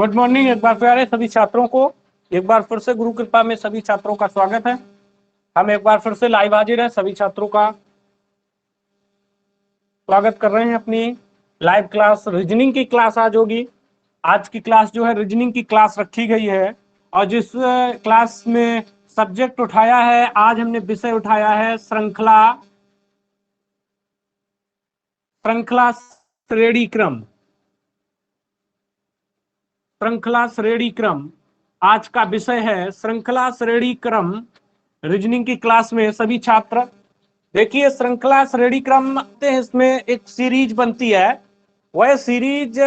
Good morning एक बार प्यारे सभी छात्रों को। एक बार फिर से गुरु कृपा में सभी छात्रों का स्वागत है। हम एक बार फिर से लाइव हाजिर हैं, सभी छात्रों का स्वागत कर रहे हैं अपनी लाइव क्लास। रीजनिंग की क्लास आज होगी। आज की क्लास जो है रीजनिंग की क्लास रखी गई है और जिस क्लास में सब्जेक्ट उठाया है, आज हमने विषय उठाया है श्रृंखला श्रेणी क्रम। श्रृंखला श्रेणी क्रम आज का विषय है। श्रृंखला श्रेणी क्रम रीजनिंग की क्लास में सभी छात्र देखिए, श्रृंखला श्रेणी क्रम इसमें एक सीरीज बनती है। वह सीरीज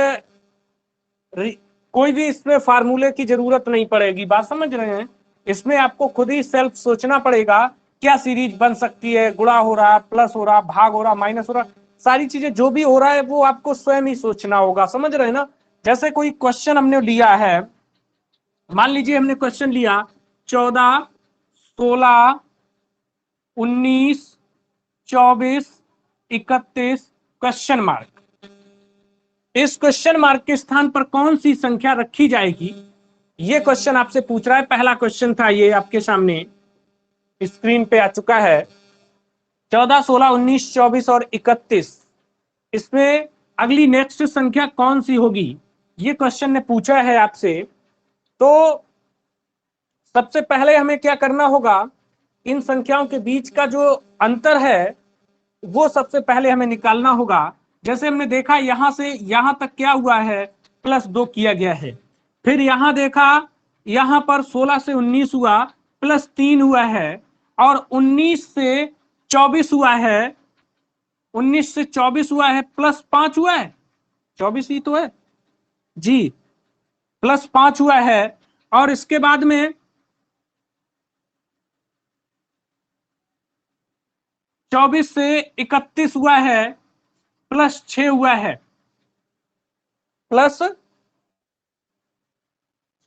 कोई भी इसमें फार्मूले की जरूरत नहीं पड़ेगी, बात समझ रहे हैं। इसमें आपको खुद ही सेल्फ सोचना पड़ेगा क्या सीरीज बन सकती है। गुणा हो रहा, प्लस हो रहा, भाग हो रहा, माइनस हो रहा, सारी चीजें जो भी हो रहा है वो आपको स्वयं ही सोचना होगा, समझ रहे हैं ना। जैसे कोई क्वेश्चन हमने लिया है, मान लीजिए हमने क्वेश्चन लिया 14, 16, 19, 24, 31 क्वेश्चन मार्क। इस क्वेश्चन मार्क के स्थान पर कौन सी संख्या रखी जाएगी, ये क्वेश्चन आपसे पूछ रहा है। पहला क्वेश्चन था, ये आपके सामने स्क्रीन पे आ चुका है। 14, 16, 19, 24 और 31, इसमें अगली नेक्स्ट संख्या कौन सी होगी, ये क्वेश्चन ने पूछा है आपसे। तो सबसे पहले हमें क्या करना होगा, इन संख्याओं के बीच का जो अंतर है वो सबसे पहले हमें निकालना होगा। जैसे हमने देखा यहां से यहां तक क्या हुआ है, +2 किया गया है। फिर यहां देखा, यहां पर 16 से 19 हुआ, +3 हुआ है। और 19 से 24 हुआ है, 19 से 24 हुआ है, +5 हुआ है। 24 ही तो है जी, +5 हुआ है। और इसके बाद में 24 से 31 हुआ है, +6 हुआ है। प्लस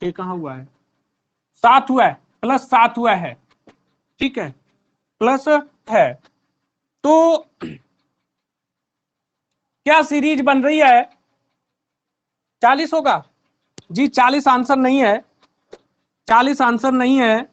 ये कहां हुआ है, 7 हुआ है, +7 हुआ है, ठीक है, प्लस है। तो क्या सीरीज बन रही है, 40 होगा जी। 40 आंसर नहीं है, 40 आंसर नहीं है।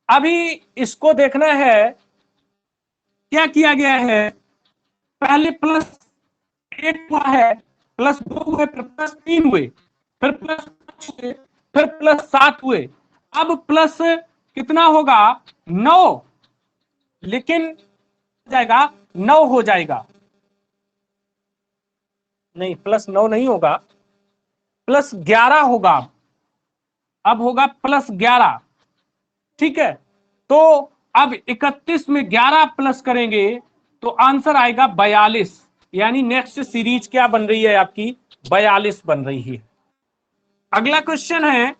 अभी इसको देखना है क्या किया गया है। पहले +1 हुआ है, +2 हुए, फिर +3 हुए, फिर +5 हुए, फिर +7 हुए। अब प्लस कितना होगा, 9, लेकिन जाएगा 9 हो जाएगा, नहीं +9 नहीं होगा, +11 होगा। अब होगा +11, ठीक है। तो अब 31 में 11 प्लस करेंगे तो आंसर आएगा 42। यानी नेक्स्ट सीरीज क्या बन रही है आपकी, 42 बन रही है। अगला क्वेश्चन है,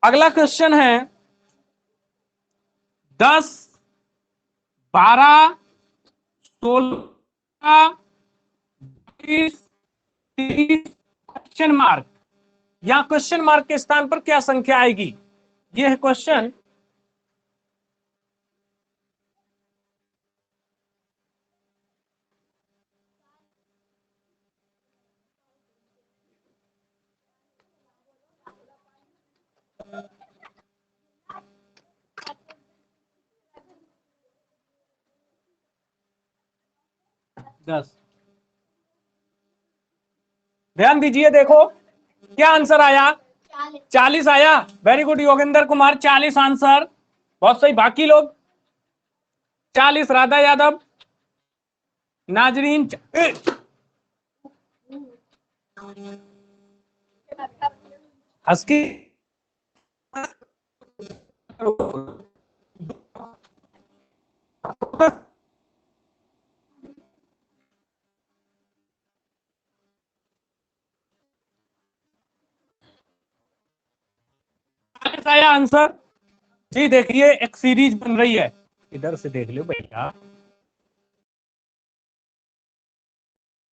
अगला क्वेश्चन है 10, 12, 16, 20, 30 क्वेश्चन मार्क। या क्वेश्चन मार्क के स्थान पर क्या संख्या आएगी, यह है क्वेश्चन। ध्यान दीजिए, देखो क्या आंसर आया, 40 आया। Very good Yogendra Kumar, 40 answer, बहुत सही। बाकी लोग 40, राधा यादव, नाजरीन हस्की आया आंसर जी। देखिए एक सीरीज बन रही है, इधर से देख लो भैया।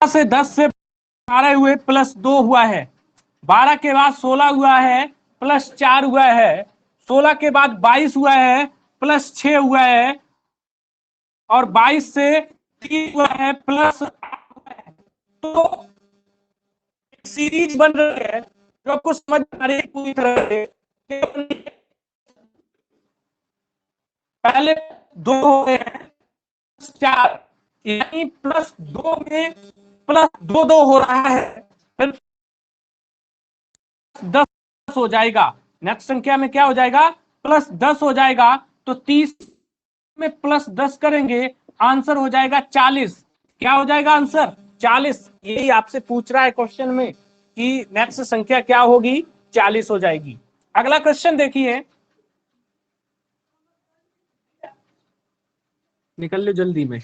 से 10 से 12 हुए, +2 हुआ है। 12 के बाद 16 हुआ है, +4 हुआ है। 16 के बाद 22 हुआ है, प्लस 6 हुआ है, और 22 से 3 हुआ है, प्लस 8 हुआ है। तो सीरीज बन रही है जो आपको समझ आ रही है पूरी तरह से। पहले 2 हो गए हैं, 4, यानी प्लस 2 में प्लस 2 2 हो रहा है, फिर 10 हो जाएगा। नेक्स्ट संख्या में क्या हो जाएगा, प्लस 10 हो जाएगा। तो 30 में प्लस 10 करेंगे, आंसर हो जाएगा 40। क्या हो जाएगा आंसर, 40। यही आपसे पूछ रहा है क्वेश्चन में कि नेक्स्ट संख्या क्या होगी, 40 हो जाएगी। अगला क्वेश्चन देखिए, निकल लो जल्दी में।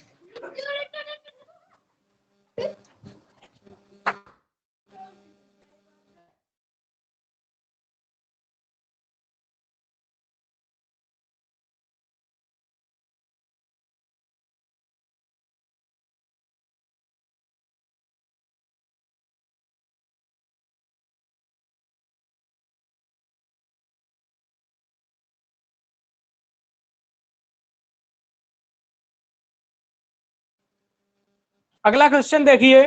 अगला क्वेश्चन देखिए,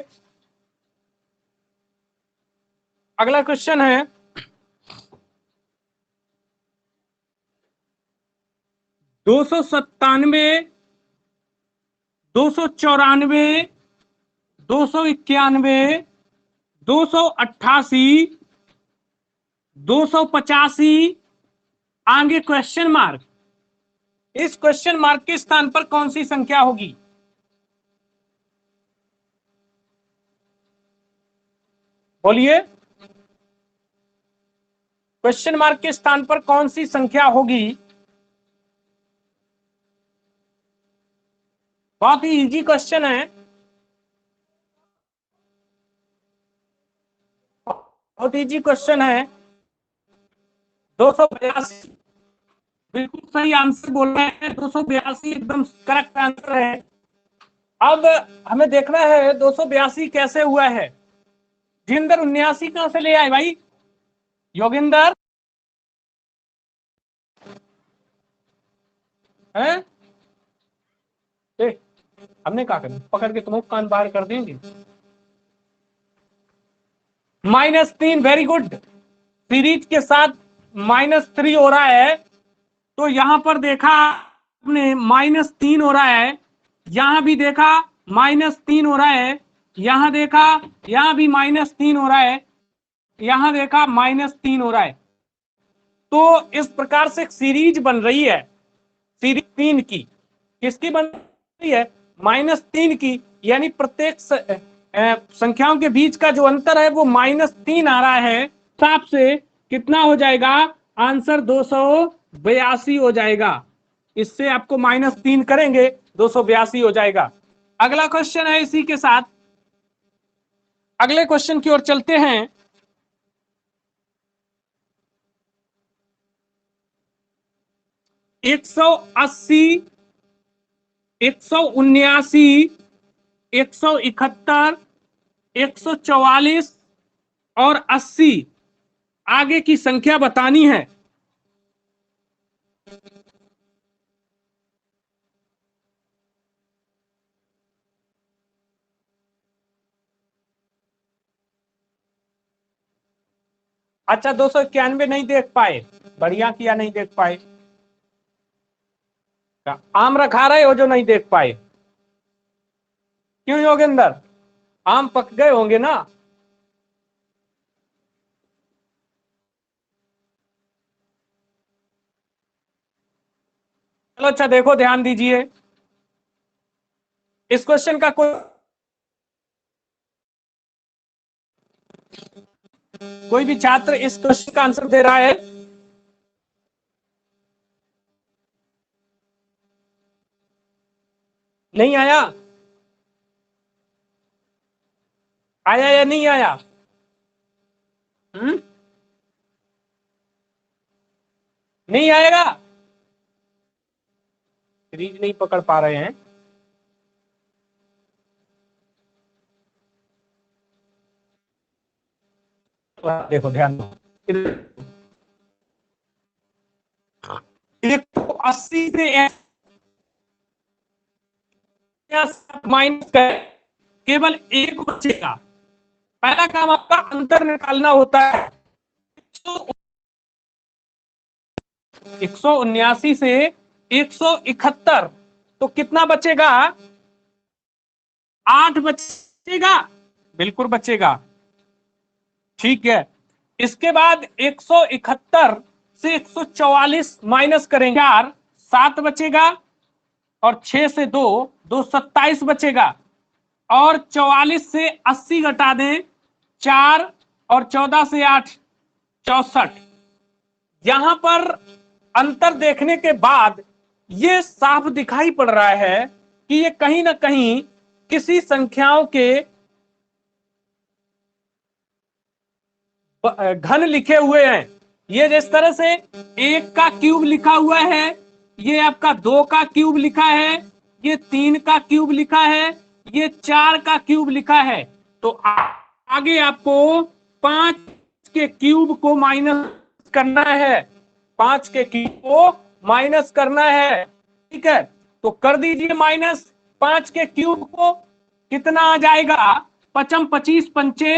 अगला क्वेश्चन है 297, 294, 291, 288, 285, आगे क्वेश्चन मार्क। इस क्वेश्चन मार्क के स्थान पर कौन सी संख्या होगी, बोलिए। क्वेश्चन मार्क के स्थान पर कौन सी संख्या होगी। बहुत ही इजी क्वेश्चन है, बहुत इजी क्वेश्चन है। 282, बिल्कुल सही आंसर बोल रहे हैं, 282 एकदम करेक्ट आंसर है। अब हमें देखना है 282 कैसे हुआ है। जिंदर 79 कहां से ले आए भाई, योगिंदर है। हमने कहा कर पकड़ के तुम कान बाहर कर देंगे। -3, वेरी गुड। सीरीज के साथ -3 हो रहा है, तो यहां पर देखा आपने -3 हो रहा है, यहां भी देखा -3 हो रहा है, यहां देखा, यहां भी -3 हो रहा है, यहां देखा -3 हो रहा है। तो इस प्रकार से एक सीरीज बन रही है, सीरीज 3 की। किसकी बन रही है, -3 की, यानी प्रत्येक संख्याओं के बीच का जो अंतर है वो -3 आ रहा है। हिसाब से कितना हो जाएगा, आंसर 282 हो जाएगा। इससे आपको -3 करेंगे, 282 हो जाएगा। अगला क्वेश्चन है इसी के साथ, अगले क्वेश्चन की ओर चलते हैं। 180, 179, 171, 144 और 80 आगे की संख्या बतानी है। अच्छा, 291 नहीं देख पाए, बढ़िया किया नहीं देख पाए। आम रखा रहे हो जो नहीं देख पाए, क्यों योगेंद्र, आम पक गए होंगे ना। चलो अच्छा देखो, ध्यान दीजिए। इस क्वेश्चन का कोई भी छात्र इस क्वेश्चन का आंसर दे रहा है। नहीं आया, आया या नहीं आया। नहीं आएगा, सीरीज नहीं पकड़ पा रहे हैं। देखो ध्यान दो, 180 से माइनस करें, केवल एक बचेगा। पहला काम आपका अंतर निकालना होता है। 179 से 171, तो कितना बचेगा? 8 बचेगा, बिल्कुल बचेगा। ठीक है, इसके बाद 171 से 144 माइनस करेंगे, 4 7 बचेगा, और 6 से 2 2 27 बचेगा, और 44 से 80 घटा दें, 4, और 14 से 8 64। यहां पर अंतर देखने के बाद ये साफ दिखाई पड़ रहा है कि ये कहीं ना कहीं किसी संख्याओं के घन लिखे हुए हैं। ये जिस तरह से 1 का क्यूब लिखा हुआ है, ये आपका 2 का क्यूब लिखा है, ये 3 का क्यूब लिखा है, ये 4 का क्यूब लिखा है। तो आगे आपको 5 के क्यूब को माइनस करना है, 5 के क्यूब को माइनस करना है। ठीक है, तो कर दीजिए माइनस 5 के क्यूब को। कितना आ जाएगा? पचम 25 पंचे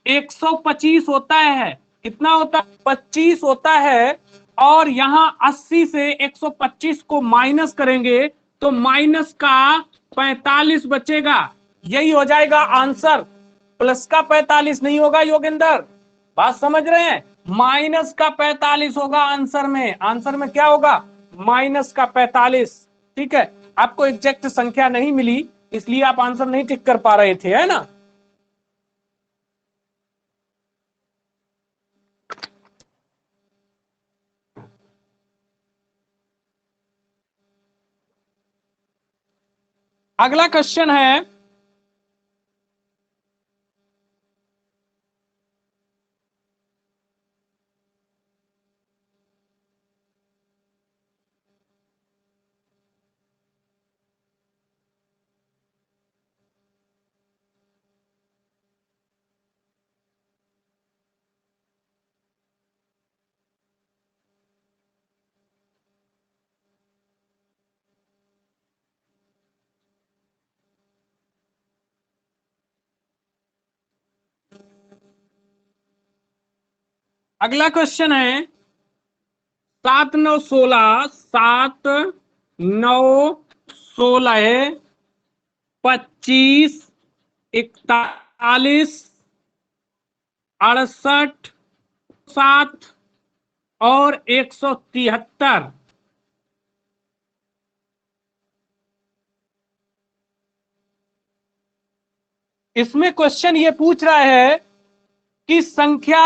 125 होता है। कितना होता है? 25 होता है। और यहां 80 से 125 को माइनस करेंगे तो माइनस का 45 बचेगा। यही हो जाएगा आंसर। प्लस का 45 नहीं होगा योगेंद्र, बात समझ रहे हैं? माइनस का 45 होगा आंसर में। आंसर में क्या होगा? माइनस का 45। ठीक है, आपको एग्जैक्ट संख्या नहीं मिली, इसलिए आप आंसर नहीं टिक कर पा रहे थे, है ना? अगला क्वेश्चन है, अगला क्वेश्चन है 7 9 16, 7 9 16, 25, 41, 68, 7 और 173। इसमें क्वेश्चन ये पूछ रहा है कि संख्या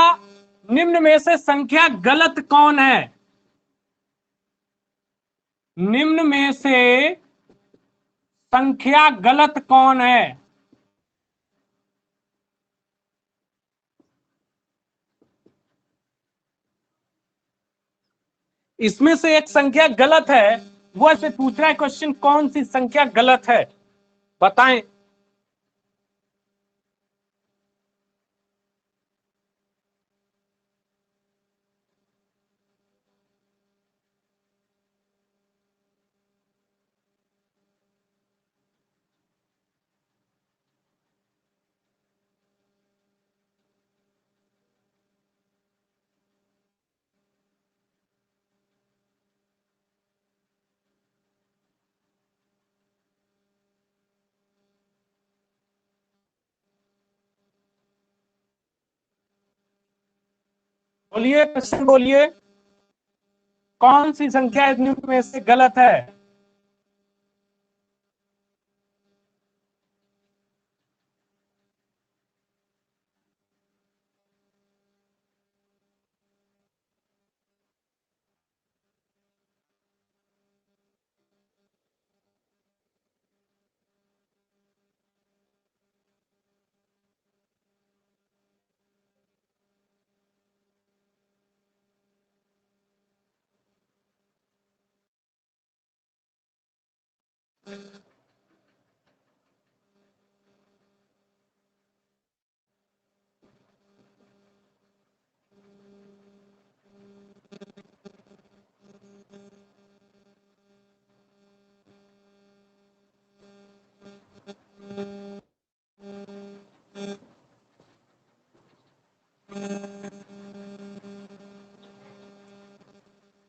निम्न में से संख्या गलत कौन है? निम्न में से संख्या गलत कौन है? इसमें से एक संख्या गलत है, वो ऐसे पूछ रहा है क्वेश्चन, कौन सी संख्या गलत है, बताएं। बोलिए, क्वेश्चन बोलिए, कौन सी संख्या निम्न में से गलत है?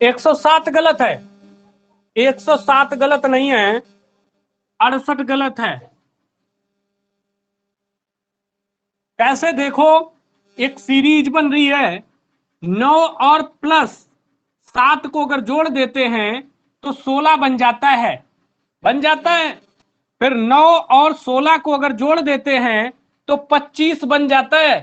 107 गलत है, 107 गलत नहीं है, 68 गलत है। कैसे देखो, एक सीरीज बन रही है, 9 और प्लस 7 को अगर जोड़ देते हैं तो 16 बन जाता है, बन जाता है। फिर 9 और 16 को अगर जोड़ देते हैं तो 25 बन जाता है।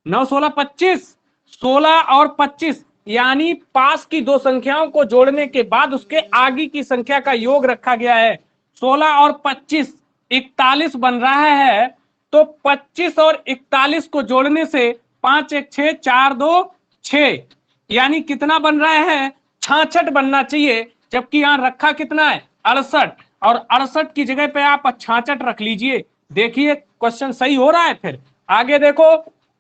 9 16 25, 16 और 25, यानी पास की दो संख्याओं को जोड़ने के बाद उसके आगे की संख्या का योग रखा गया है। 16 और 25 41 बन रहा है। तो 25 और 41 को जोड़ने से 5 1 6 4 2 6, यानी कितना बन रहा है, 66 बनना चाहिए, जबकि यहां रखा कितना है, 68, और 68 की जगह पे आप 66 रख लीजिए। देखिए क्वेश्चन सही हो रहा है। फिर आगे देखो,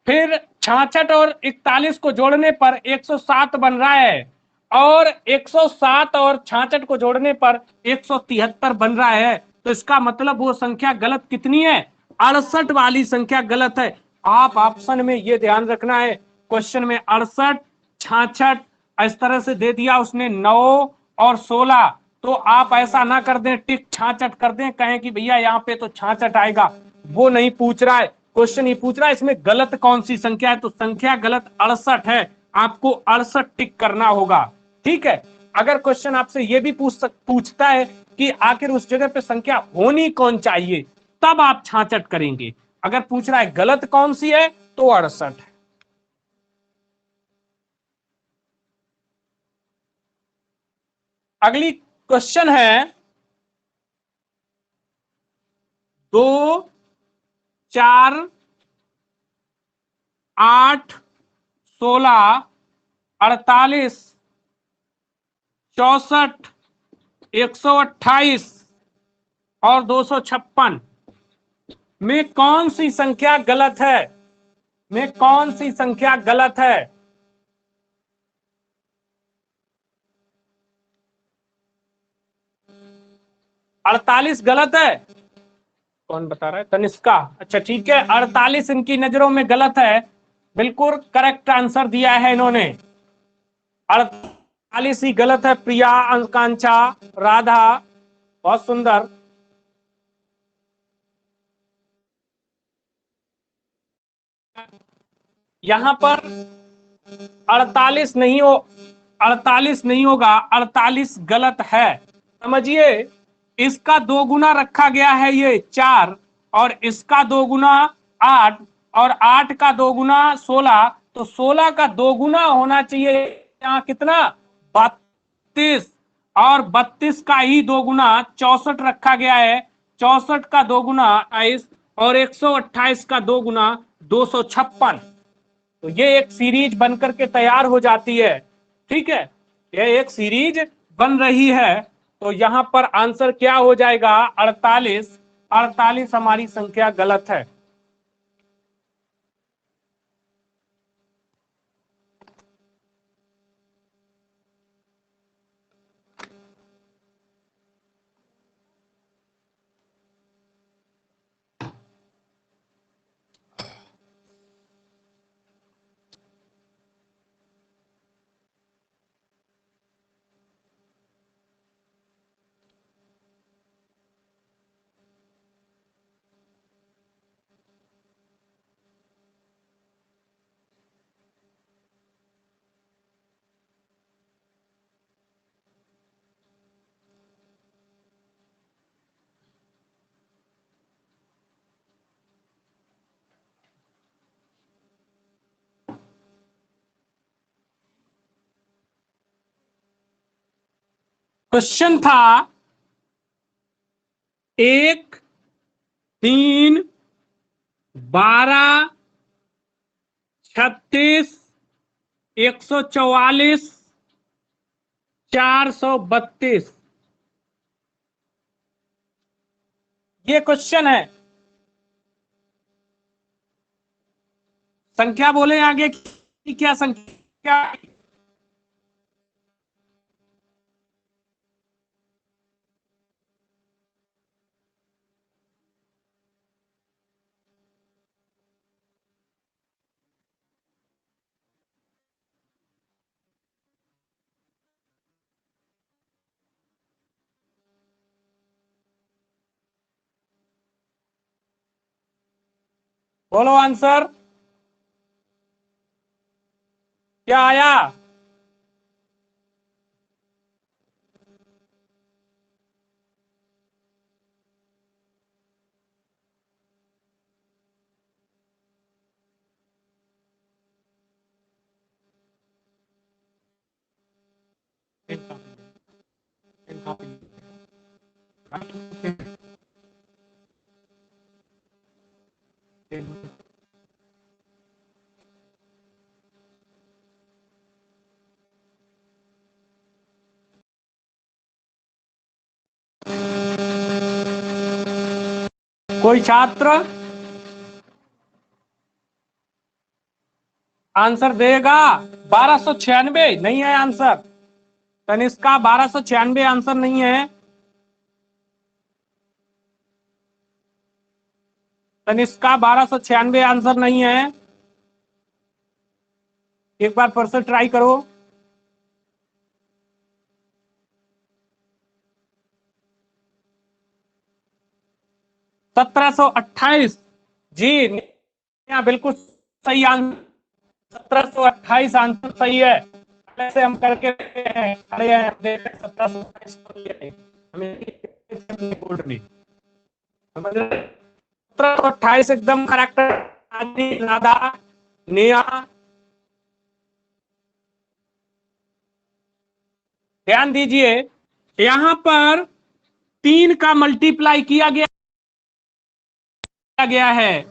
फिर 66 और 41 को जोड़ने पर 107 बन रहा है, और 107 और 66 को जोड़ने पर 173 बन रहा है। तो इसका मतलब वो संख्या गलत कितनी है, 68 वाली संख्या गलत है। आप ऑप्शन में ये ध्यान रखना है, क्वेश्चन में 68 66 इस तरह से दे दिया उसने, 9 और 16, तो आप ऐसा ना कर दें टिक 66 कर दें, कहें कि भैया यहाँ पे तो 66 आएगा। वो नहीं पूछ रहा है, क्वेश्चन ये पूछ रहा है इसमें गलत कौन सी संख्या है, तो संख्या गलत 68 है, आपको 68 टिक करना होगा। ठीक है। अगर क्वेश्चन आपसे ये भी पूछता है कि आखिर उस जगह पे संख्या होनी कौन चाहिए, तब आप 66 करेंगे। अगर पूछ रहा है गलत कौन सी है तो 68 है। अगली क्वेश्चन है, 2 4 8 16 48 64 128 और 256 में कौन सी संख्या गलत है, में कौन सी संख्या गलत है। 48 गलत है, कौन बता रहा है, तनिष्का, अच्छा ठीक है, 48 इनकी नजरों में गलत है। बिल्कुल करेक्ट आंसर दिया है इन्होंने, 48 ही गलत है। प्रिया, आकांक्षा, राधा, बहुत सुंदर। यहां पर 48 नहीं हो, 48 नहीं होगा, 48 गलत है, समझिए। इसका दो गुना रखा गया है ये 4, और इसका दो गुना 8, और 8 का दो गुना 16, तो 16 का दो गुना होना चाहिए यहाँ कितना, 32, और 32 का ही दो गुना 64 रखा गया है। 64 का दो गुना 28, और 128 का दो गुना 256, तो ये एक सीरीज बनकर के तैयार हो जाती है। ठीक है, ये एक सीरीज बन रही है। तो यहां पर आंसर क्या हो जाएगा, 48, 48 हमारी संख्या गलत है। क्वेश्चन था 1 3 12 36 144 432, ये क्वेश्चन है। संख्या बोले आगे की क्या संख्या, बोलो आंसर क्या आया? कोई छात्र आंसर देगा? 1296 नहीं है आंसर। तनिष्का 1296 आंसर नहीं है। तनिष्का 1296 आंसर नहीं है। एक बार फिर से ट्राई करो। 1728 जी, बिल्कुल सही आंसर। 1728 आंसर सही है। ऐसे हम करके खड़े हैं 1728 हमें बोल रही 1728 एकदम करेक्ट। नादा निया ध्यान दीजिए, यहां पर 3 का मल्टीप्लाई किया गया है।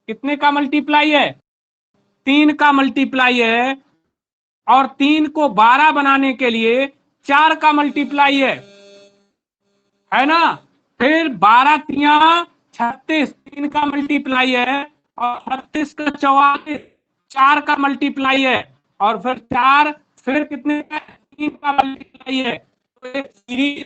कितने का मल्टीप्लाई है? 3 का मल्टीप्लाई है। और 3 को 12 बनाने के लिए 4 का मल्टीप्लाई है ना। फिर 12 तिया 36, 3 का मल्टीप्लाई है। और 36 का 44, 4 का मल्टीप्लाई है। और फिर 4, फिर कितने का? 3 का मल्टीप्लाई है। तो एक सीरीज,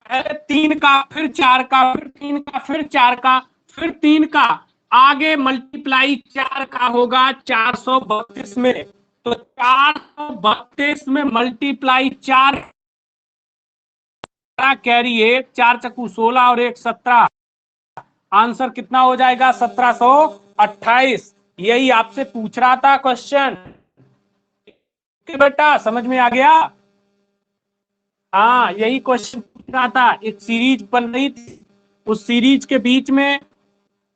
पहले 3 का, फिर 4 का, फिर 3 का, फिर 4 का, फिर 3 का, आगे मल्टीप्लाई 4 का होगा 432 में। तो 432 में मल्टीप्लाई 4 कैरी 1, 4 चक्कू 16 और 1 17। आंसर कितना हो जाएगा? 1728। यही आपसे पूछ रहा था क्वेश्चन। बेटा समझ में आ गया? हाँ, यही क्वेश्चन पूछ रहा था। एक सीरीज बन रही थी, उस सीरीज के बीच में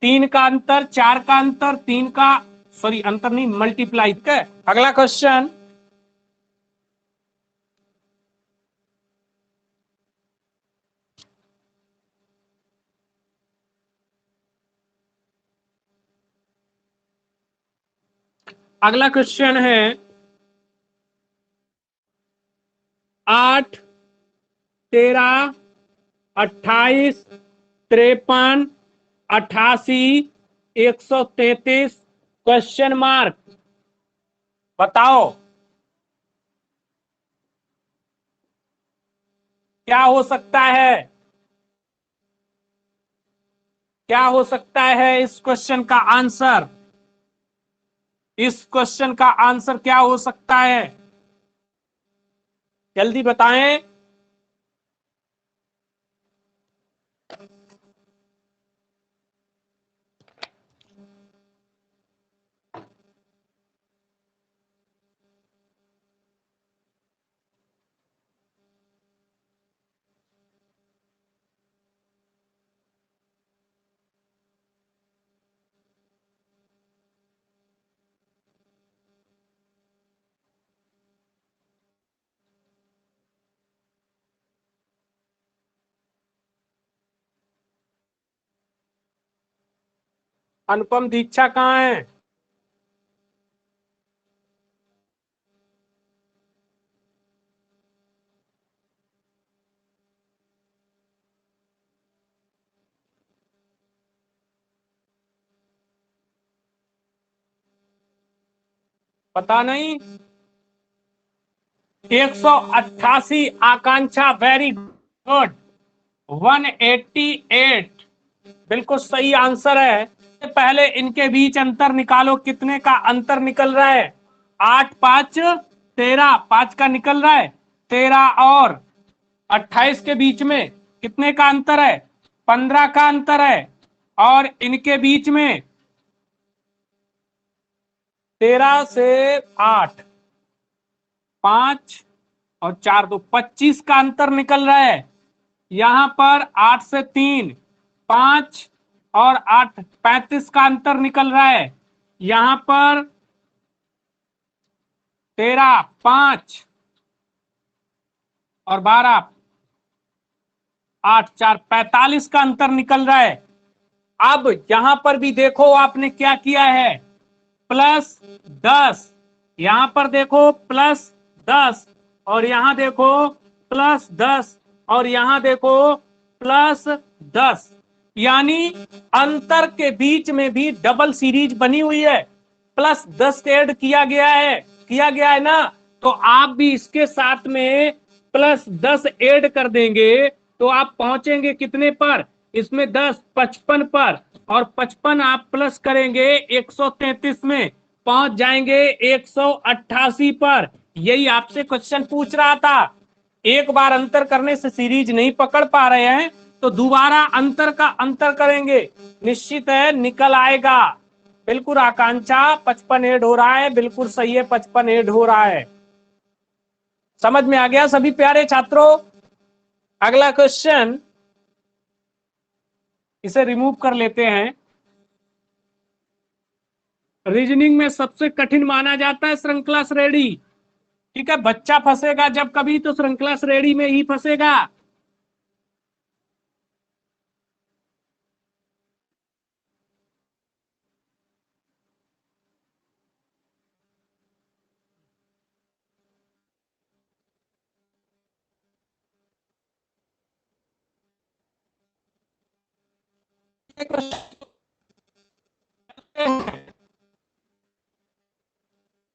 3 का अंतर, 4 का अंतर, 3 का, सॉरी अंतर नहीं, मल्टीप्लाई। ठीक है, अगला क्वेश्चन। अगला क्वेश्चन है 8, 13, 28, 53, 88, 133, क्वेश्चन मार्क। बताओ क्या हो सकता है? क्या हो सकता है इस क्वेश्चन का आंसर? इस क्वेश्चन का आंसर क्या हो सकता है? जल्दी बताएं। अनुपम दीक्षा कहाँ है? पता नहीं। 188 आकांक्षा, वेरी गुड। 188 बिल्कुल सही आंसर है। पहले इनके बीच अंतर निकालो, कितने का अंतर निकल रहा है? 8 5 13, 5 का निकल रहा है। 13 और 28 के बीच में कितने का अंतर है? 15 का अंतर है, और इनके बीच में 13 से 8, 5 और 4 तो 25 का अंतर निकल रहा है। यहां पर 8 से 3, 5 और 8, 35 का अंतर निकल रहा है। यहां पर 13, 5 और 12, 8, 4, 45 का अंतर निकल रहा है। अब यहां पर भी देखो आपने क्या किया है, +10, यहां पर देखो +10, और यहां देखो +10, और यहां देखो +10, यानी अंतर के बीच में भी डबल सीरीज बनी हुई है। +10 ऐड किया गया है ना, तो आप भी इसके साथ में +10 ऐड कर देंगे तो आप पहुंचेंगे कितने पर, इसमें 10, 55 पर, और 55 आप प्लस करेंगे 133 में, पहुंच जाएंगे 188 पर। यही आपसे क्वेश्चन पूछ रहा था। एक बार अंतर करने से सीरीज नहीं पकड़ पा रहे हैं तो दोबारा अंतर का अंतर करेंगे, निश्चित है निकल आएगा। बिल्कुल आकांक्षा, 55 ऐड हो रहा है, बिल्कुल सही है, 55 ऐड हो रहा है। समझ में आ गया सभी प्यारे छात्रों? अगला क्वेश्चन, इसे रिमूव कर लेते हैं। रीजनिंग में सबसे कठिन माना जाता है श्रृंखला श्रेणी। ठीक है, बच्चा फंसेगा जब कभी तो श्रृंखला श्रेणी में ही फंसेगा।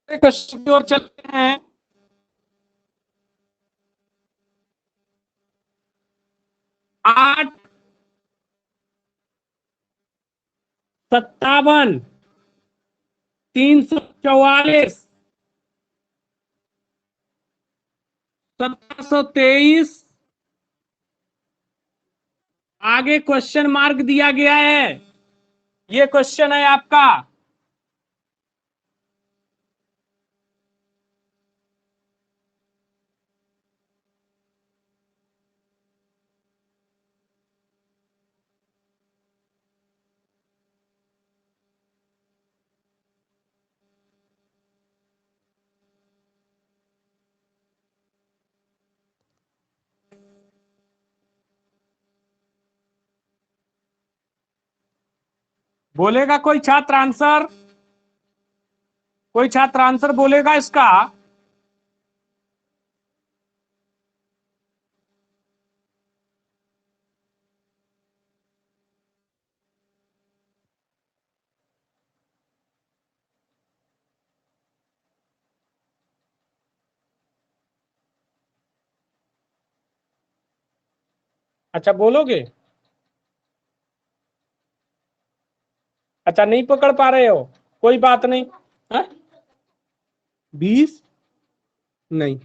क्वेश्चन की ओर चलते हैं। 8, 57, 344, 1723, आगे क्वेश्चन मार्क दिया गया है। ये क्वेश्चन है आपका। बोलेगा कोई छात्र आंसर? कोई छात्र आंसर बोलेगा इसका? अच्छा बोलोगे? अच्छा नहीं पकड़ पा रहे हो, कोई बात नहीं। 20 नहीं,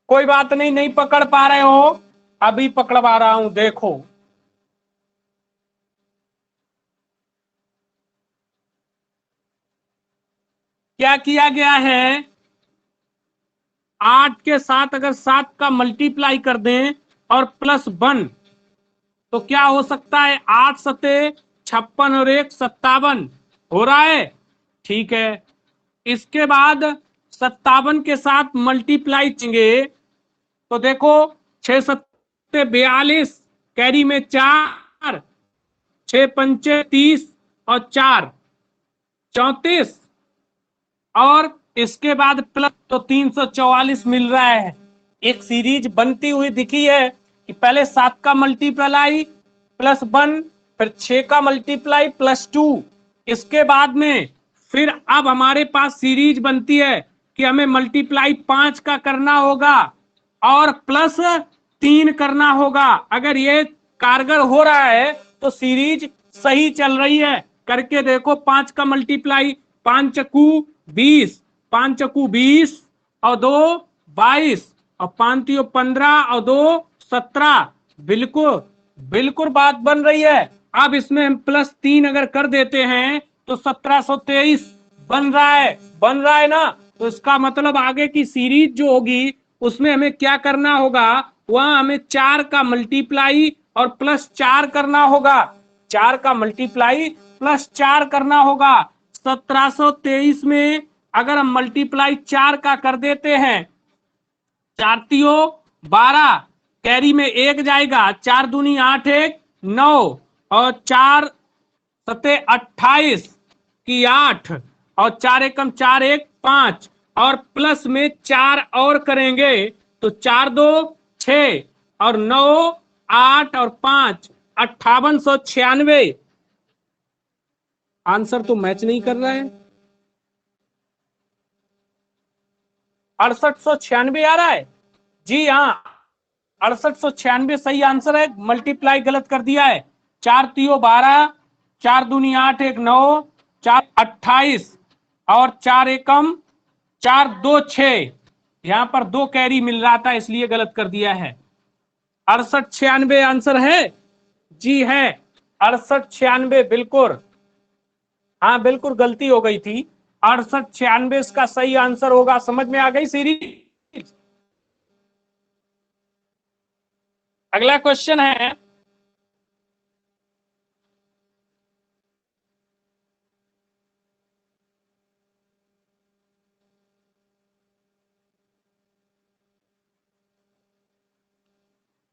कोई बात नहीं, नहीं पकड़ पा रहे हो, अभी पकड़वा रहा हूं, देखो। क्या किया गया है, 8 के साथ अगर 7 का मल्टीप्लाई कर दें और +1 तो क्या हो सकता है, 8 सते 56 और 1 57 हो रहा है। ठीक है, इसके बाद 57 के साथ मल्टीप्लाई करेंगे तो देखो 6 सत्ते 42, कैरी में 4, 6 पंचे 30 और 4 34, और इसके बाद प्लस तो 344 मिल रहा है। एक सीरीज बनती हुई दिखी है कि पहले 7 का मल्टीप्लाई +1, फिर 6 का मल्टीप्लाई +2, इसके बाद में फिर अब हमारे पास सीरीज बनती है कि हमें मल्टीप्लाई 5 का करना होगा और +3 करना होगा। अगर ये कारगर हो रहा है तो सीरीज सही चल रही है। करके देखो, 5 का मल्टीप्लाई, 5 चक्कू 20, 5 चक्कू 20 और 2 22 और 5 3 15 और 2 17। बिल्कुल बिल्कुल बात बन रही है। अब इसमें हम +3 अगर कर देते हैं तो 1723 बन रहा है, बन रहा है ना। तो इसका मतलब आगे की सीरीज जो होगी उसमें हमें क्या करना होगा, वहां हमें 4 का मल्टीप्लाई और +4 करना होगा। 4 का मल्टीप्लाई +4 करना होगा। 1723 में अगर हम मल्टीप्लाई 4 का कर देते हैं, 4 तियो 12, कैरी में 1 जाएगा, 4 दूनी 8 1 9 और 4 सते 28 की 8 और 4 एकम 4 1 5 और प्लस में 4 और करेंगे तो 4 2 6 और 9 8 और 5 5896। आंसर तो मैच नहीं कर रहा है। 6896 आ रहा है। जी हाँ, 6896 सही आंसर है। मल्टीप्लाई गलत कर दिया है। 4 तियो 12, 4 दूनी 8 1 9, 4 28 और 4 एकम 4 2 6। यहां पर 2 कैरी मिल रहा था इसलिए गलत कर दिया है। 6896 आंसर है। जी है, 6896 बिल्कुल। हाँ बिल्कुल गलती हो गई थी। 6896 इसका सही आंसर होगा। समझ में आ गई सीरीज। अगला क्वेश्चन है,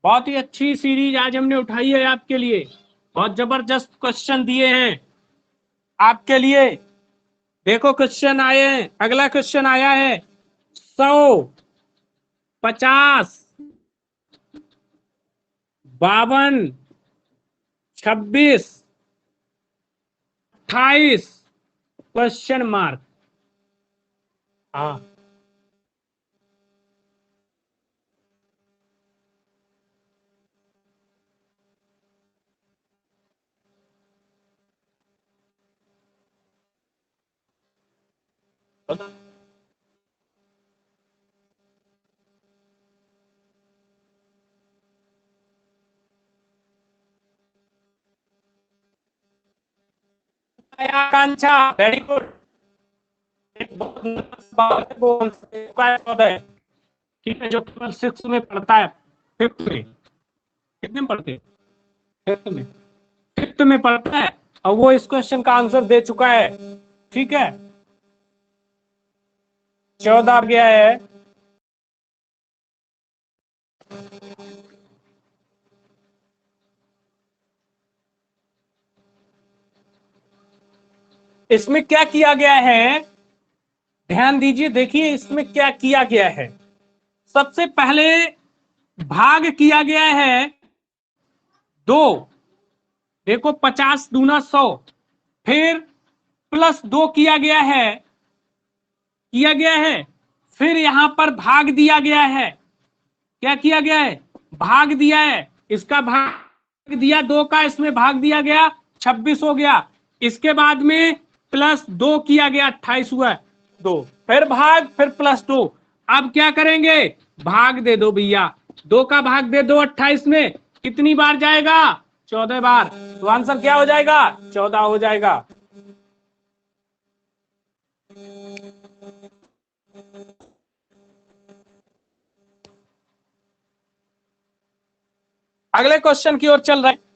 बहुत ही अच्छी सीरीज आज हमने उठाई है आपके लिए। बहुत जबरदस्त क्वेश्चन दिए हैं आपके लिए। देखो क्वेश्चन आए हैं। अगला क्वेश्चन आया है 100, 50, 52, 26, 28 क्वेश्चन मार्क। हाँ आकांक्षा वेरी गुड। ठीक है, जो केवल 6 में पढ़ता है, 5th में, कितने में पढ़ते हैं? 5th में, 5th में पढ़ता है और वो इस क्वेश्चन का आंसर दे चुका है। ठीक है, 14 गया है। इसमें क्या किया गया है, ध्यान दीजिए, देखिए इसमें क्या किया गया है। सबसे पहले भाग किया गया है 2। देखो 50 दूना 100, फिर +2 किया गया है, फिर यहां पर भाग दिया गया है। क्या किया गया है, भाग दिया है। इसका भाग दिया 2 का, इसमें भाग दिया गया 26 हो गया। इसके बाद में +2 किया गया, 28 हुआ 2, फिर भाग, फिर +2। अब क्या करेंगे, भाग दे दो भैया, 2 का भाग दे दो 28 में, कितनी बार जाएगा, 14 बार। तो आंसर क्या हो जाएगा, 14 हो जाएगा। अगले क्वेश्चन की ओर चल रहे हैं।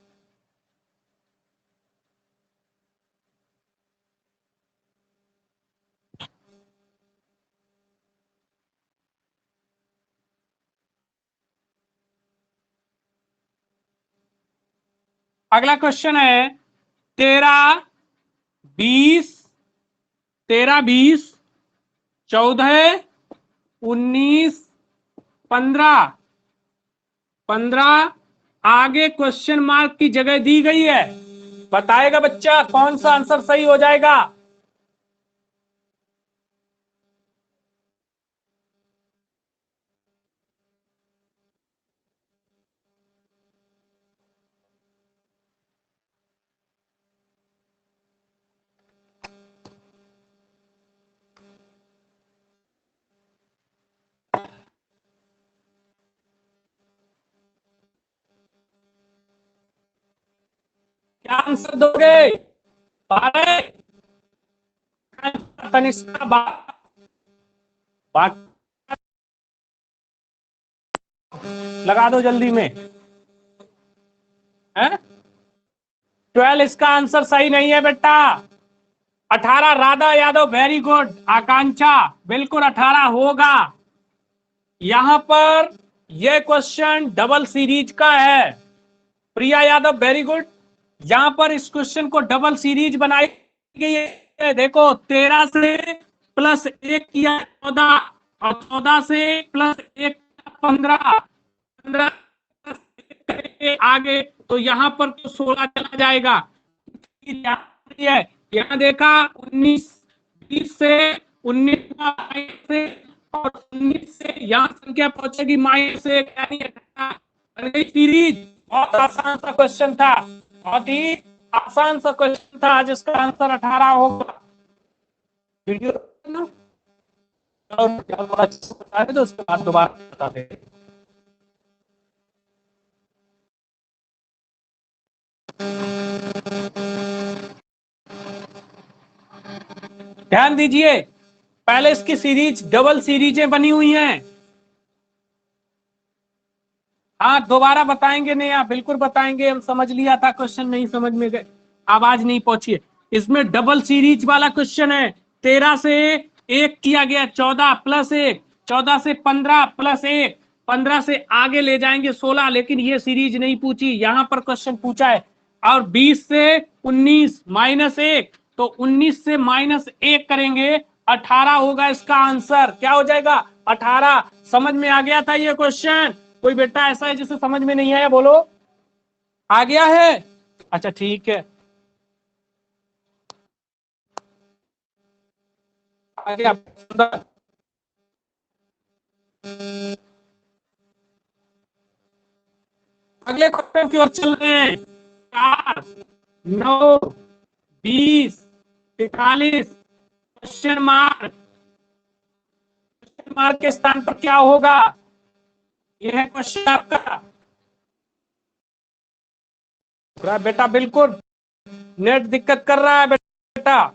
अगला क्वेश्चन है 13 20, 13 20, 14 19, 15, 15 आगे क्वेश्चन मार्क की जगह दी गई है। बताएगा बच्चा कौन सा आंसर सही हो जाएगा। क्या आंसर दोगे? 12 तनिष्का लगा दो जल्दी में है। 12 इसका आंसर सही नहीं है बेटा। 18 राधा यादव, वेरी गुड। आकांक्षा बिल्कुल 18 होगा। यहां पर यह क्वेश्चन डबल सीरीज का है। प्रिया यादव वेरी गुड। यहां पर इस क्वेश्चन को डबल सीरीज बनाई गई है। देखो 13 से प्लस 1 किया 14 और 14 से प्लस 1 15, 15 आगे तो यहां पर तो 16 चला जाएगा। है यहाँ देखा 19, 20 से 19 से और 19 से यहाँ संख्या पहुंचेगी -1 यानी 18 सीरीज। बहुत आसान सा क्वेश्चन था, बहुत ही आसान सा क्वेश्चन था जिसका आंसर 18 होगा। वीडियो ना बता दे तो उसके बाद दोबारा बता दे। ध्यान दीजिए, पहले इसकी सीरीज डबल सीरीजें बनी हुई हैं। हाँ दोबारा बताएंगे नहीं, आप बिल्कुल बताएंगे। हम समझ लिया था, क्वेश्चन नहीं समझ में गए, आवाज नहीं पहुंची है। इसमें डबल सीरीज वाला क्वेश्चन है। 13 से 1 किया गया 14 प्लस 1, 14 से 15 प्लस 1, 15 से आगे ले जाएंगे 16, लेकिन ये सीरीज नहीं पूछी, यहां पर क्वेश्चन पूछा है। और 20 से 19 -1, तो 19 से -1 करेंगे 18 होगा इसका आंसर। क्या हो जाएगा? 18। समझ में आ गया था ये क्वेश्चन? कोई बेटा ऐसा है जिसे समझ में नहीं आया? बोलो, आ गया है? अच्छा ठीक है, आ गया। अगले क्वेश्चन की ओर चल रहे हैं। 4, 9, 20, 43, क्वेश्चन मार्क। क्वेश्चन मार्क के स्थान पर क्या होगा? यह है क्वेश्चन आपका। बेटा बिल्कुल नेट दिक्कत कर रहा है बेटा।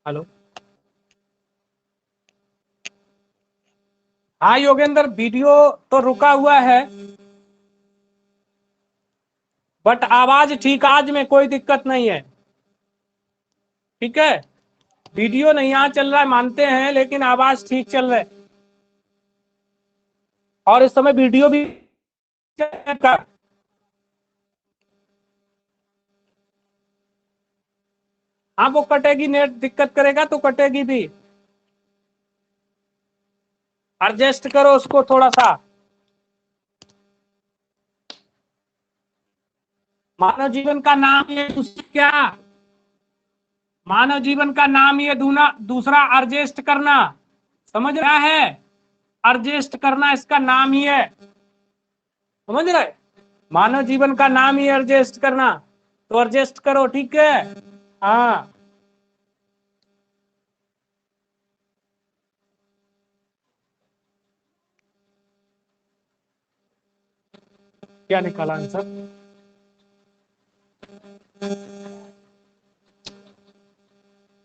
हेलो, हाँ योगेंद्र, वीडियो तो रुका हुआ है बट आवाज ठीक, आज में कोई दिक्कत नहीं है। ठीक है, वीडियो नहीं यहाँ चल रहा है मानते हैं, लेकिन आवाज ठीक चल रहा है। और इस समय वीडियो भी कर, हाँ वो कटेगी, नेट दिक्कत करेगा तो कटेगी भी। एडजस्ट करो उसको थोड़ा सा। मानव जीवन का नाम ये क्या? मानव जीवन का नाम ये दूसरा एडजस्ट करना। समझ रहा है? एडजस्ट करना इसका नाम ही है। समझ रहे? मानव जीवन का नाम ही एडजस्ट करना, तो एडजस्ट करो। ठीक है, हाँ। क्या निकाला आंसर?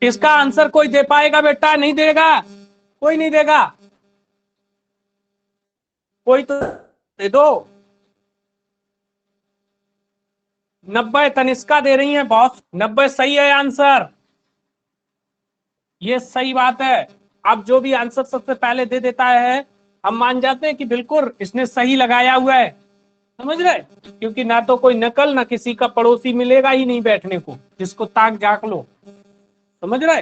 इसका आंसर कोई दे पाएगा बेटा? नहीं देगा, कोई नहीं देगा। कोई तो दे दो। 90 तनिष्का दे रही है बॉस। 90 सही है आंसर, ये सही बात है। अब जो भी आंसर सबसे पहले दे देता है, हम मान जाते हैं कि बिल्कुल इसने सही लगाया हुआ है। समझ रहे? क्योंकि ना तो कोई नकल, ना किसी का पड़ोसी मिलेगा ही नहीं बैठने को जिसको ताक झाक लो। समझ रहे?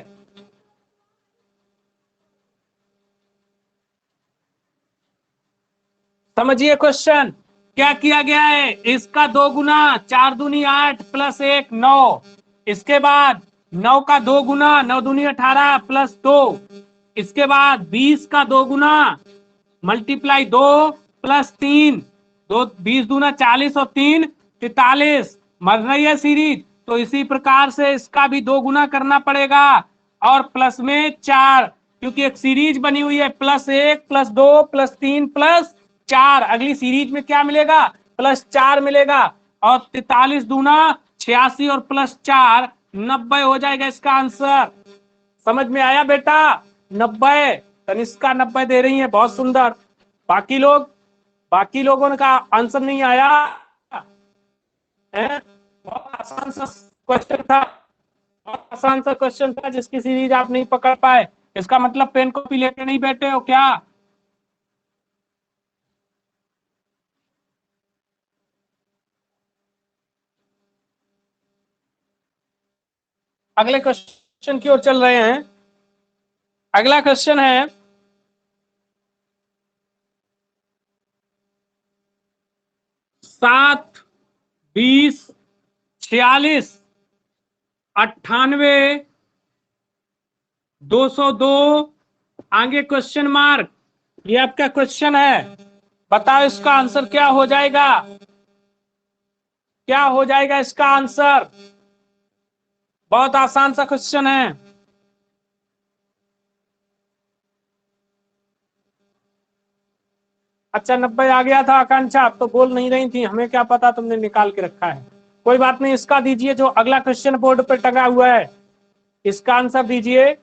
समझिए क्वेश्चन क्या किया गया है। इसका 2 गुना, 4 दूनी 8 प्लस 1 9। इसके बाद 9 का 2 गुना, 9 दूनी 18 प्लस 2। इसके बाद 20 का 2 गुना मल्टीप्लाई 2 प्लस 3, 2 20 दूना 40 और 3 43। मर रही है सीरीज, तो इसी प्रकार से इसका भी 2 गुना करना पड़ेगा और प्लस में 4, क्योंकि एक सीरीज बनी हुई है +1 +2 +3 +4। अगली सीरीज में क्या मिलेगा? +4 मिलेगा। और 43 दूना 86 और +4 90 हो जाएगा इसका आंसर। समझ में आया बेटा? 90। तनिष्का 90 दे रही है, बहुत सुंदर। बाकी लोगों का आंसर नहीं आया है। बहुत आसान सा क्वेश्चन था, बहुत आसान सा क्वेश्चन था, जिसकी सीरीज आप नहीं पकड़ पाए। इसका मतलब पेन कॉपी लेके नहीं बैठे हो क्या? अगले क्वेश्चन की ओर चल रहे हैं। अगला क्वेश्चन है 7, 20, 46, 98, 202, आगे क्वेश्चन मार्क। ये आपका क्वेश्चन है, बताओ इसका आंसर क्या हो जाएगा? क्या हो जाएगा इसका आंसर? बहुत आसान सा क्वेश्चन है। अच्छा, 90 आ गया था आकांक्षा, आप तो बोल नहीं रही थी, हमें क्या पता तुमने निकाल के रखा है। कोई बात नहीं, इसका दीजिए जो अगला क्वेश्चन बोर्ड पे टंगा हुआ है, इसका आंसर दीजिए।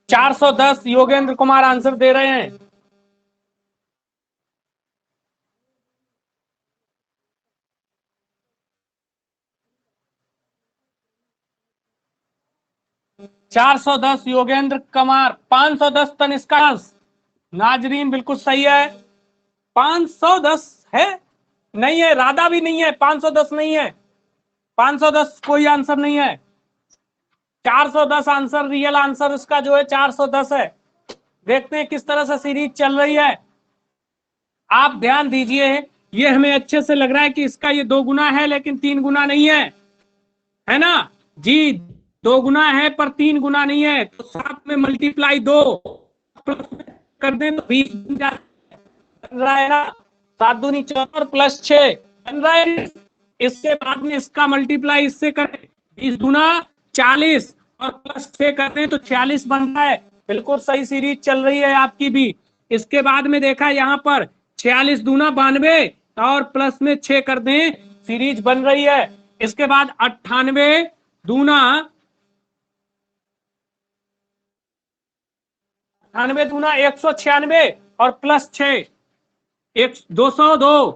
410 योगेंद्र कुमार आंसर दे रहे हैं। 410 योगेंद्र कुमार, 510 तनिष्का। नाजरीन बिल्कुल सही है। 510 है? नहीं है, राधा भी नहीं है, 510 नहीं है। 510 कोई आंसर नहीं है। 410 आंसर, रियल आंसर उसका जो है 410 है। देखते हैं किस तरह से सीरीज चल रही है। आप ध्यान दीजिए, ये हमें अच्छे से लग रहा है कि इसका ये 2 गुना है, लेकिन 3 गुना नहीं है ना जी? 2 गुना है पर 3 गुना नहीं है। तो 7 में मल्टीप्लाई 2 कर दें तो 20 बन रहा है ना? 7 दूनी 74 +6 बन रहा है। इसके बाद में इसका मल्टीप्लाई इससे करें, 20 गुना 40 और +6 करते हैं तो 46 बनता है। बिल्कुल सही सीरीज चल रही है आपकी भी। इसके बाद में देखा यहाँ पर 46 दूना 92 और प्लस में 6 कर दें, सीरीज बन रही है। इसके बाद 98 दूना 196 और +6 202।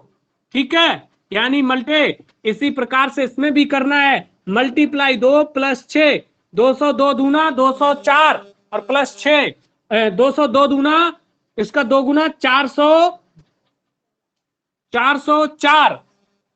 ठीक है, यानी मल्टे इसी प्रकार से इसमें भी करना है। मल्टीप्लाई 2 +6, 202 दूना 204 और +6, 202 दूना इसका 2 गुना 400, 404,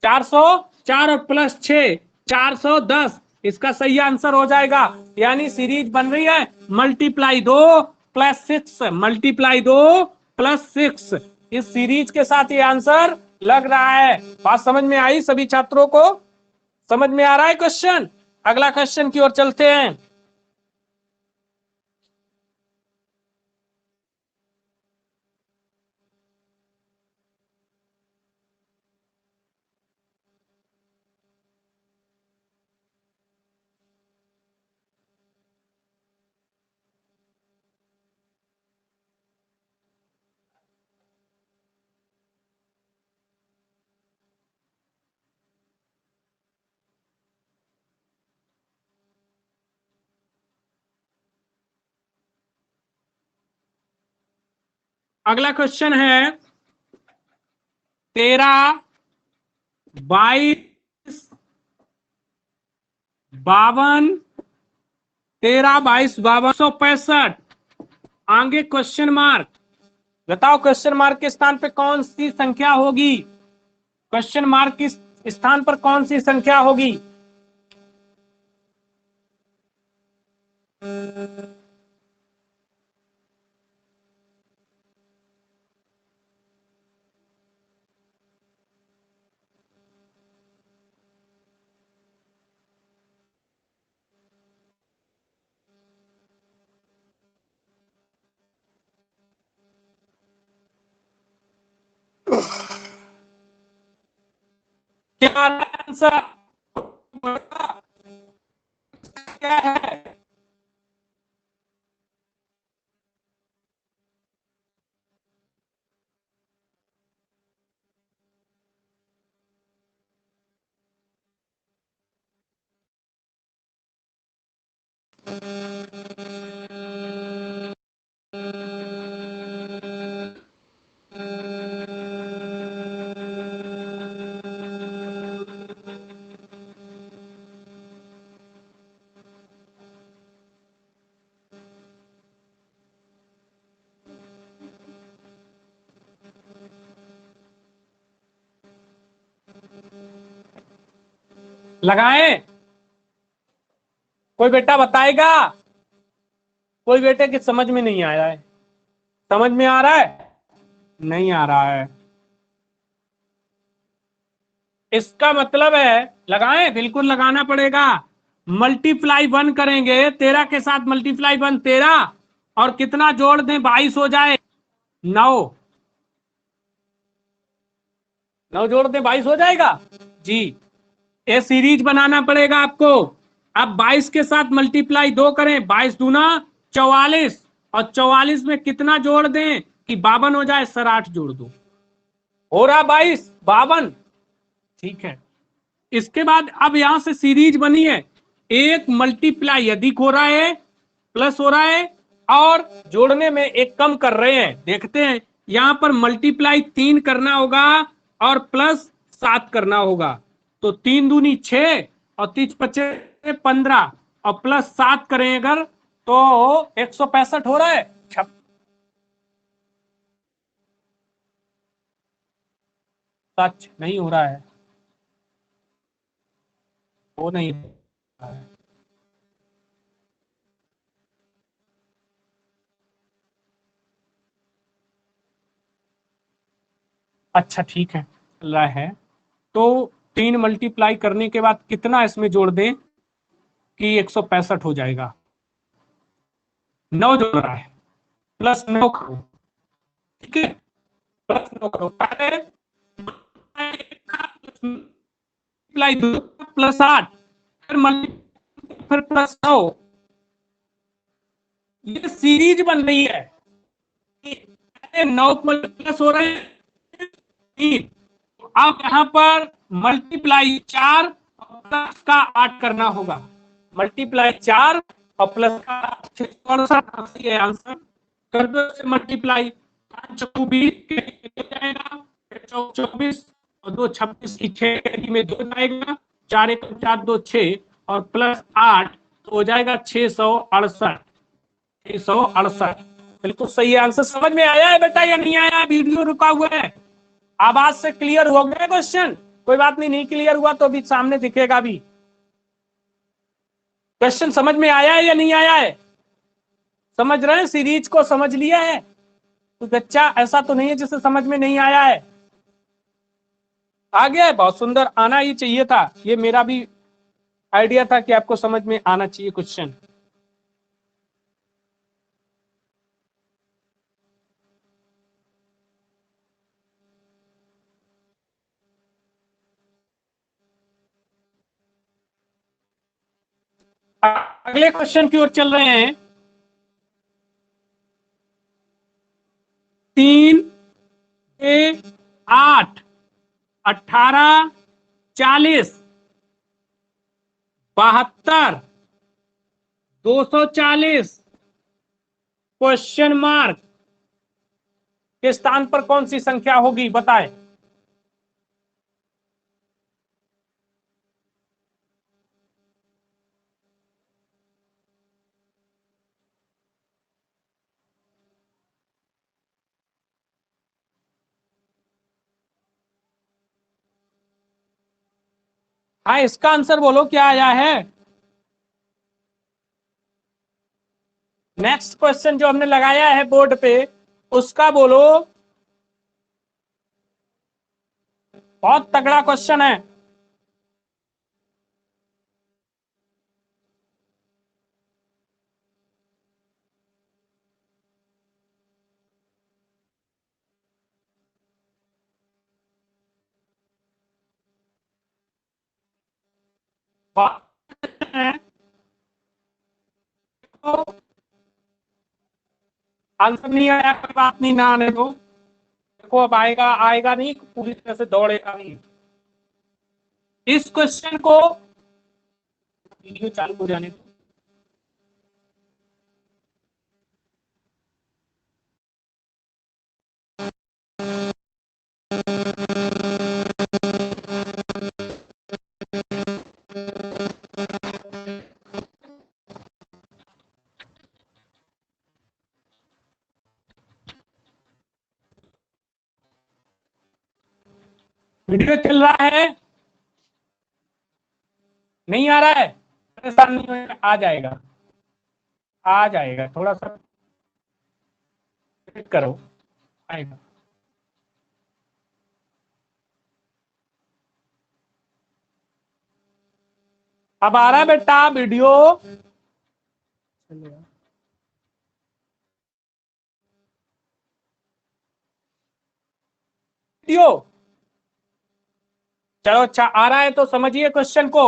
404 और +6 410 इसका सही आंसर हो जाएगा। यानी सीरीज बन रही है मल्टीप्लाई 2 +6, मल्टीप्लाई 2 +6। इस सीरीज के साथ ये आंसर लग रहा है। बात समझ में आई सभी छात्रों को? समझ में आ रहा है क्वेश्चन? अगला क्वेश्चन की ओर चलते हैं। अगला क्वेश्चन है 13, 22, 52, 13, 22, 52, 165, आगे क्वेश्चन मार्क। बताओ क्वेश्चन मार्क के स्थान पे कौन सी संख्या होगी? क्वेश्चन मार्क किस स्थान पर कौन सी संख्या होगी? क्या आंसर क्या है? लगाएं? कोई बेटा बताएगा? कोई बेटे की समझ में नहीं आया है? समझ में आ रहा है? नहीं आ रहा है? इसका मतलब है, लगाएं? बिल्कुल लगाना पड़ेगा। मल्टीप्लाई 1 करेंगे, 13 के साथ मल्टीप्लाई 1 13, और कितना जोड़ दें 22 हो जाए? 9। 9 जोड़ दें 22 हो जाएगा जी। ये सीरीज बनाना पड़ेगा आपको। अब 22 के साथ मल्टीप्लाई 2 करें, 22 दूना 44, और 44 में कितना जोड़ दें कि 52 हो जाए? सर 8 जोड़ दो, हो रहा 22 52। ठीक है। इसके बाद अब यहां से सीरीज बनी है, एक मल्टीप्लाई अधिक हो रहा है, प्लस हो रहा है, और जोड़ने में एक कम कर रहे हैं। देखते हैं, यहां पर मल्टीप्लाई 3 करना होगा और प्लस 7 करना होगा। तो 3 दूनी 6, और 30 पचे 15, और प्लस 7 करें अगर तो 165 हो रहा है। सच नहीं हो रहा है, वो नहीं हो रहा है। अच्छा ठीक है, चल रहा है। तो 3 मल्टीप्लाई करने के बाद कितना इसमें जोड़ दें कि 165 हो जाएगा? 9 जोड़ रहा है, प्लस 9 करो। ठीक है, प्लस 9 करो, पहले मल्टीप्लाई 2 प्लस 8, फिर मल्टीप्लाई फिर प्लस 9। ये सीरीज बन रही है। 9 प्लस हो रहे हैं 3। अब यहाँ पर मल्टीप्लाई 4 और प्लस का 8 करना होगा। मल्टीप्लाई 4 और प्लस का 68 है आंसर। कर दो से मल्टीप्लाई, 5 चौको 20 हो जाएगा, 24 और 2 26 की 6 में 2 जाएगा, 4 1 4 2 6, और प्लस 8 तो हो जाएगा 668। 668 बिल्कुल सही है आंसर। समझ में आया है बेटा या नहीं आया? वीडियो रुका हुआ है, आवाज से क्लियर हो गया क्वेश्चन? कोई बात नहीं, नहीं क्लियर हुआ तो भी सामने दिखेगा भी। क्वेश्चन समझ में आया है या नहीं आया है? समझ रहे हैं? सीरीज को समझ लिया है? तो बच्चा ऐसा तो नहीं है जिसे समझ में नहीं आया है। आ गया है, बहुत सुंदर, आना ही चाहिए था। ये मेरा भी आइडिया था कि आपको समझ में आना चाहिए क्वेश्चन। अगले क्वेश्चन की ओर चल रहे हैं। 3 8 18 40 72 240 क्वेश्चन मार्क के स्थान पर कौन सी संख्या होगी? बताएं। हाँ, इसका आंसर बोलो क्या आया है? नेक्स्ट क्वेश्चन जो हमने लगाया है बोर्ड पे उसका बोलो। बहुत तगड़ा क्वेश्चन है। तो आंसर नहीं आया कोई बात नहीं, ना आने दो। देखो अब आएगा आएगा नहीं, पूरी तरह से दौड़ेगा नहीं। इस क्वेश्चन को वीडियो चालू हो जाने दो। वीडियो चल रहा है, नहीं आ रहा है, परेशान नहीं होगा, आ जाएगा आ जाएगा, थोड़ा सा वेट करो, आएगा। अब आ रहा है बेटा वीडियो। वीडियो चलो अच्छा आ रहा है तो समझिए क्वेश्चन को।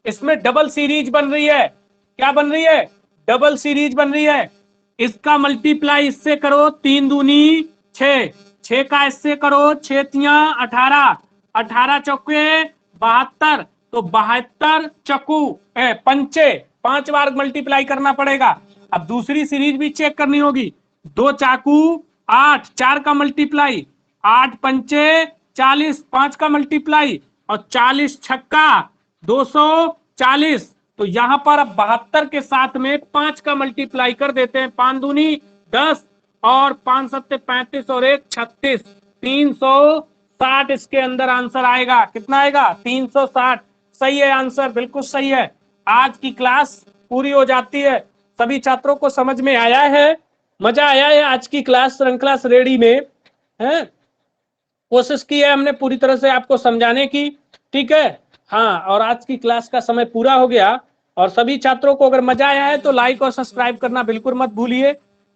इसमें डबल सीरीज बन रही है। क्या बन रही है? डबल सीरीज बन रही है। इसका मल्टीप्लाई इससे करो, 3 दूनी 6, 6 का इससे करो, 6 तिया 18, 18 चौके 72, तो 72 चक्कू पंचे 5 बार मल्टीप्लाई करना पड़ेगा। अब दूसरी सीरीज भी चेक करनी होगी। 2 चाकू 8, 4 का मल्टीप्लाई, 8 पंचे 40, 5 का मल्टीप्लाई, और 40 छक्का 240। तो यहां पर अब 72 के साथ में 5 का मल्टीप्लाई कर देते हैं। 5 दूनी 10 और 5 सत्ते 35 और 1 36, 360 इसके अंदर आंसर आएगा। कितना आएगा? 360। सही है आंसर, बिल्कुल सही है। आज की क्लास पूरी हो जाती है। सभी छात्रों को समझ में आया है, मजा आया है आज की क्लास श्रृंखला श्रेणी में है। कोशिश की है हमने पूरी तरह से आपको समझाने की, ठीक है। हाँ, और आज की क्लास का समय पूरा हो गया। और सभी छात्रों को अगर मजा आया है तो लाइक और सब्सक्राइब करना बिल्कुल मत भूलिए,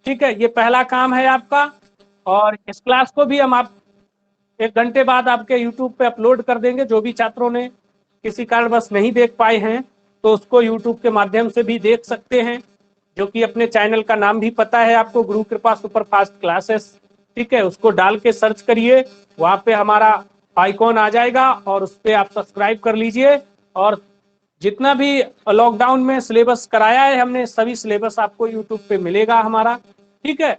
ठीक है। ये पहला काम है आपका। और इस क्लास को भी हम आप 1 घंटे बाद आपके यूट्यूब पे अपलोड कर देंगे। जो भी छात्रों ने किसी कारणवश नहीं देख पाए हैं तो उसको यूट्यूब के माध्यम से भी देख सकते हैं, जो कि अपने चैनल का नाम भी पता है आपको, गुरु कृपा सुपर फास्ट क्लासेस, ठीक है। उसको डाल के सर्च करिए, वहां पे हमारा आइकॉन आ जाएगा और उस पर आप सब्सक्राइब कर लीजिए। और जितना भी लॉकडाउन में सिलेबस कराया है हमने, सभी सिलेबस आपको यूट्यूब पे मिलेगा हमारा, ठीक है।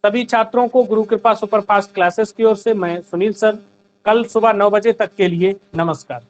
सभी छात्रों को गुरु कृपा सुपर फास्ट क्लासेस की ओर से मैं सुनील सर, कल सुबह 9 बजे तक के लिए नमस्कार।